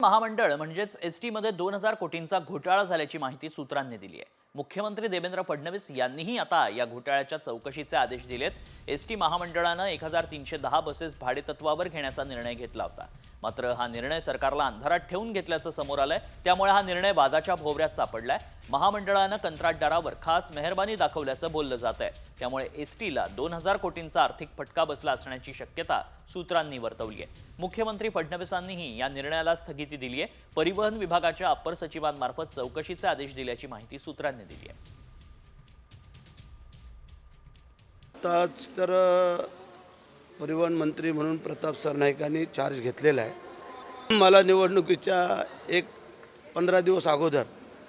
महामंडळ म्हणजेच एसटी मध्ये 2000 कोटींचा घोटाळा झाल्याची माहिती सूत्रांनी दिली आहे। मुख्यमंत्री देवेंद्र फडणवीस यांनीही आता या घोटाळ्याच्या चौकशीचे आदेश दिलेत। एसटी महामंडळानं 1310 बसेस भाडेतत्वावर घेण्याचा निर्णय घेतला होता। मात्र हा निर्णय सरकारला अंधारात ठेवून घेतल्याचं समोर आलंय। त्यामुळे हा निर्णय वादाच्या भोवऱ्यात सापडलाय। महामंडळानं कंत्राटदारावर खास मेहरबानी दाखवल्याचं बोललं जात आहे। त्यामुळे एसटीला 2000 कोटींचा आर्थिक फटका बसला असण्याची शक्यता सूत्रांनी वर्तवली आहे। मुख्यमंत्री फडणवीसांनीही या निर्णयाला स्थगिती दिली आहे। परिवहन विभागाच्या अप्पर सचिवांमार्फत चौकशीचे आदेश दिल्याची माहिती सूत्रांनी दिली आहे। आताच तर परिवहन मंत्री म्हणून प्रताप सरनाईकांनी चार्ज घेतलेला आहे। मला निवडणुकीच्या 15 दिवस अगोदर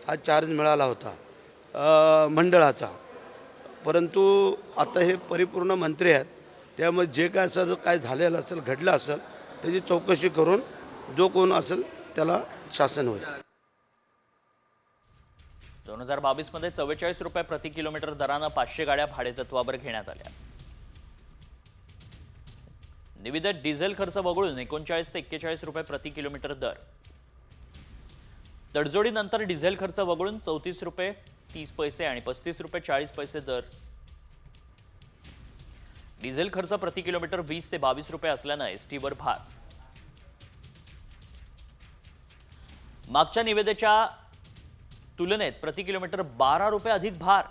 हा चार्ज मिळाला होता मंडळाचा, परंतु आता हे परिपूर्ण मंत्री आहेत, त्यामुळे जे काय असं काय झालेलं असेल, घडलं असेल, त्याची चौकशी करून जो कोण असेल त्याला शासन होईल। 2022 मध्ये 44 रुपये प्रति किलोमीटर दरानं 500 गाड्या भाडेतत्वावर घेण्यात आल्या। निविदेत डिझेल खर्च वगळून 39 ते 41 रुपये प्रति किलोमीटर दर। तडजोडीनंतर डिझेल खर्च वगळून 34 रुपये 30 पैसे आणि 35 रुपये 40 पैसे दर। डिझेल खर्च प्रति किलोमीटर 20 ते 22 रुपये असल्यानं एसटीवर भार। मागच्या निविदेच्या तुलनेत प्रति किलोमीटर 12 रुपये अधिक भार।